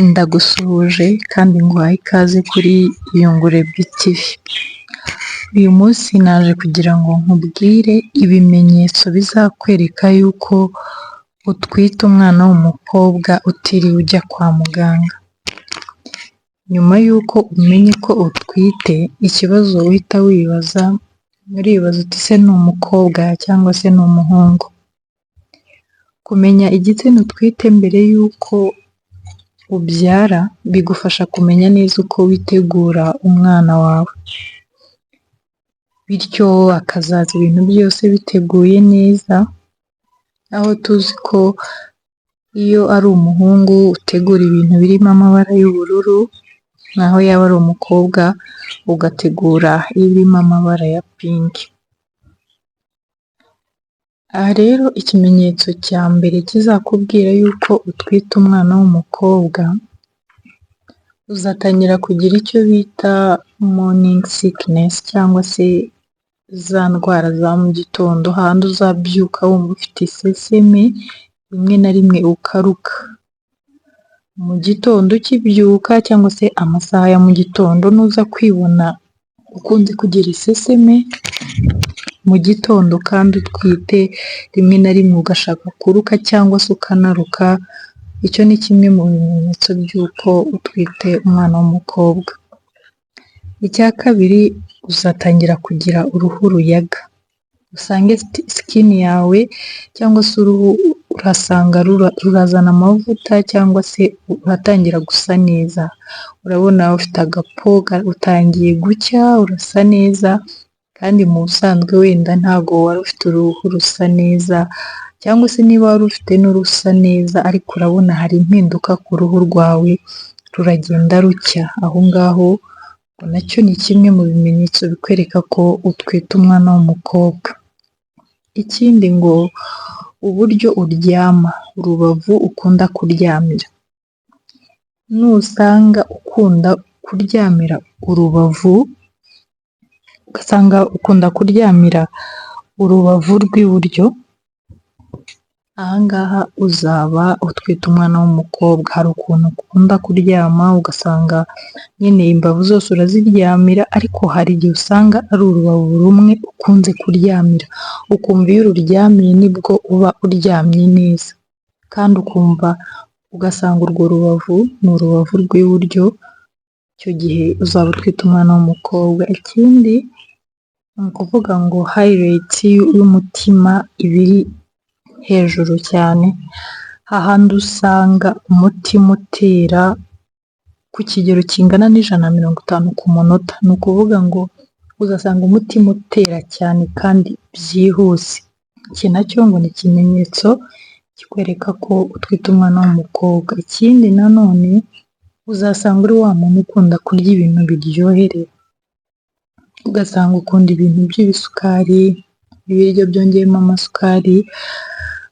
Ndagusuhuje kandi nguhaye ikaze kuri Iyungure TV. Uyu munsi naje kugira ngo nkubwire ibimenyetso bizakwereka yuko utwite umwana w'umukobwa utiriwe ujya kwa muganga. Nyuma y'uko umenye ko utwite, ikibazo uhita wibaza, uribaza uti ese ni umukobwa cyangwa se ni umuhungu? Kumenya igitsina utwite mbere y'uko ubyara bigufasha kumenya neza uko witegura umwana wawe, bityo akazaza ibintu byose biteguye neza, aho tuzi ko iyo ari umuhungu utegura ibintu birimo amabara y'ubururu, naho yaba ari umukobwa ugategura ibirimo amabara ya pinki. Aha rero ikimenyetso cya mbere kizakubwira yuko utwite umwana w'umukobwa, uzatangira kugira icyo bita morning sickness cyangwa se za ndwara za mu gitondo, hahandi uzabyuka wumva ufite iseseme, rimwe na rimwe ukaruka. Mu gitondo ukibyuka cyangwa se amasaha ya mu gitondo nuza kwibona ukunze kugira iseseme mu gitondo kandi utwite, rimwe na rimwe ugashaka kuruka cyangwa se ukanaruka, icyo ni kimwe mu bimenyetso by'uko utwite umwana w'umukobwa. Icya kabiri, uzatangira kugira uruhu ruyaga, usange skin yawe cyangwa se uruhu urasanga rurazana amavuta cyangwa se uratangira gusa neza, urabona ufite agapo utangiye gucya, urasa neza, kandi mu busanzwe wenda ntabwo wari ufite uruhu rusa neza, cyangwa se niba wari ufite n'urusa neza ariko urabona hari impinduka ku ruhu rwawe, ruragenda rucya. Aho ngaho nacyo ni kimwe mu bimenyetso bikwereka ko utwite umwana w'umukobwa. Ikindi ngo uburyo uryama, urubavu ukunda kuryamira, nusanga ukunda kuryamira urubavu, ugasanga ukunda kuryamira urubavu rw'iburyo, aha ngaha uzaba utwite umwana w'umukobwa. Hari ukuntu ukunda kuryama ugasanga nyine imbavu zose uraziryamira, ariko hari igihe usanga ari urubavu rumwe ukunze kuryamira, ukumva iyo ururyamiye nibwo uba uryamye neza, kandi ugasanga urwo rubavu ni urubavu rw'iburyo, icyo gihe uzaba utwite umwana w'umukobwa. Ikindi ni ukuvuga ngo hayireti y'umutima iba iri hejuru cyane, hahandi usanga umutima utera ku kigero kingana n'150 ku munota, ni ukuvuga ngo uzasanga umutima utera cyane kandi byihuse. Iki nacyo ngo ni ikimenyetso kikwereka ko utwite umwana w'umukobwa. Ikindi nanone, uzasanga uri wa muntu ukunda kurya ibintu biryoherera, ugasanga ukunda ibintu by'ibisukari, ibiryo byongeyemo amasukari,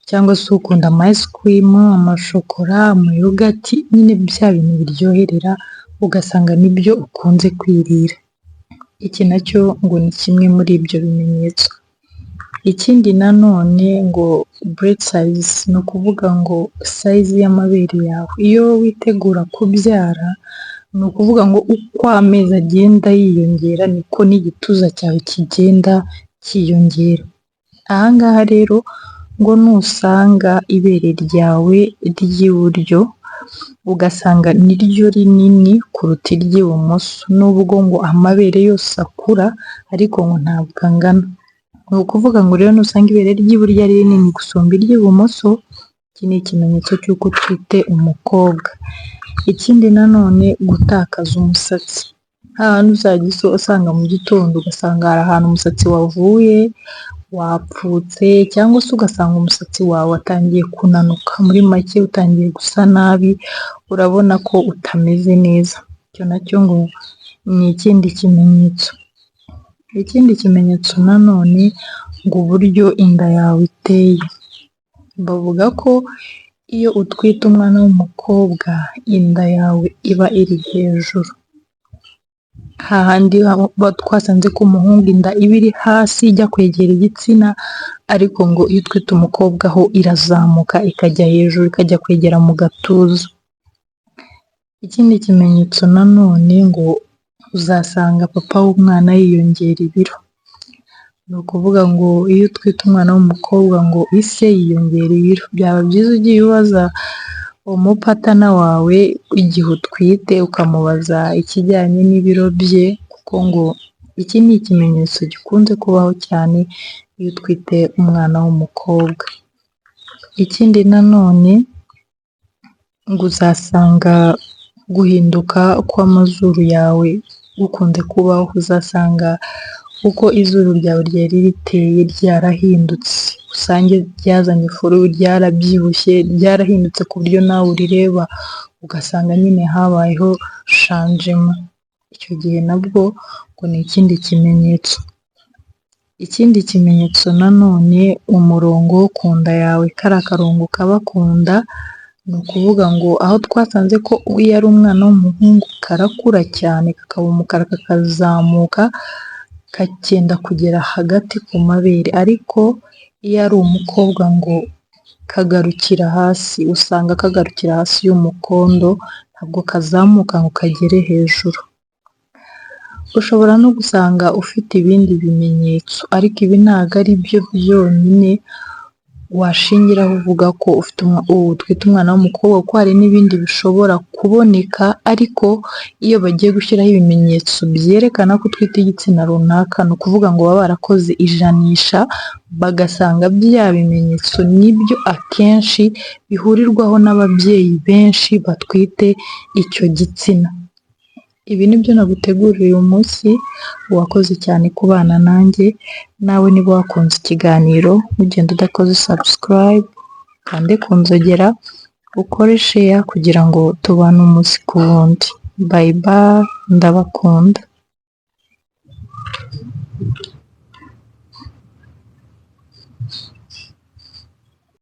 cyangwa se ukunda ama ice cream, amashokora, amayogati, nyine bya bintu biryoherera, ugasanga nibyo ukunze kwirira. Iki nacyo ngo ni kimwe muri ibyo bimenyetso. Ikindi nanone ngo breast size, ni ukuvuga ngo size y'amabere yawe. Iyo witegura kubyara, ni ukuvuga ngo uko amezi agenda yiyongera niko n'igituza cyawe kigenda cyiyongera. Aha ngaha rero ngo nusanga ibere ryawe ry'iburyo ugasanga niryo rinini kuruta iry'ibumoso, nubwo ngo amabere yose akura ariko ngo ntabwo angana, ni ukuvuga ngo rero nusanga ibere ry'iburyo ari rinini gusumba iry'ibumoso, iki ni ikimenyetso cy'uko utwite umukobwa. Ikindi nanone, gutakaza umusatsi, hahandi uzajya usanga mu gitondo ugasanga hari ahantu umusatsi wavuye, wapfutse, cyangwa se ugasanga umusatsi wawe watangiye kunanuka, muri make utangiye gusa nabi, urabona ko utameze neza. Icyo nacyo ngo ni ikindi kimenyetso. Ikindi kimenyetso nanone, ngo uburyo inda yawe iteye, bavuga ko iyo utwite umwana w'umukobwa inda yawe iba iri hejuru, hahandi twasanze ko umuhungu inda iba iri hasi ijya kwegera igitsina, ariko ngo iyo utwite umukobwa ho irazamuka ikajya hejuru ikajya kwegera mu gatuza. Ikindi kimenyetso nanone ngo uzasanga papa w'umwana yiyongera ibiro. Ni ukuvuga ngo iyo utwite umwana w'umukobwa ngo ise yiyongera ibiro. Byaba byiza ugiye ubaza umupatana wawe igihe utwite ukamubaza ikijyanye n'ibiro bye, kuko ngo iki ni ikimenyetso gikunze kubaho cyane iyo utwite umwana w'umukobwa. Ikindi nanone ngo uzasanga guhinduka kw'amazuru yawe gukunze kubaho, uzasanga uko izuru ryawe ryari riteye ryarahindutse, usange ryazanye ifuru, ryarabyibushye, ryarahindutse ku buryo nawe urireba ugasanga nyine habayeho shanjema. Icyo gihe nabwo ngo ni ikindi kimenyetso. Ikindi kimenyetso nanone, umurongo wo ku nda yawe, kariya karongo kaba ku nda, ni ukuvuga ngo aho twasanze ko iyo ari umwana w'umuhungu karakura cyane kakaba umukara kakazamuka kakenda kugera hagati ku mabere, ariko iyo ari umukobwa ngo kagarukira hasi, usanga kagarukira hasi y'umukondo, ntabwo kazamuka ngo kagere hejuru. Ushobora no gusanga ufite ibindi bimenyetso, ariko ibi ntabwo ari byo byonyine washingiraho uvuga ko utwite umwana w'umukobwa, kuko hari n'ibindi bishobora kuboneka, ariko iyo bagiye gushyiraho ibimenyetso byerekana ko utwite igitsina runaka, ni ukuvuga ngo baba barakoze ijanisha bagasanga bya bimenyetso nibyo akenshi bihurirwaho n'ababyeyi benshi batwite icyo gitsina. Ibi ni byo naguteguriye uyu munsi, wakoze cyane kubana nanjye. Nawe niba wakunze ikiganiro ugenda udakoze subscribe, kande ku nzogera, ukore share kugira ngo tubane umunsi ku wundi. Bye bye, ndabakunda.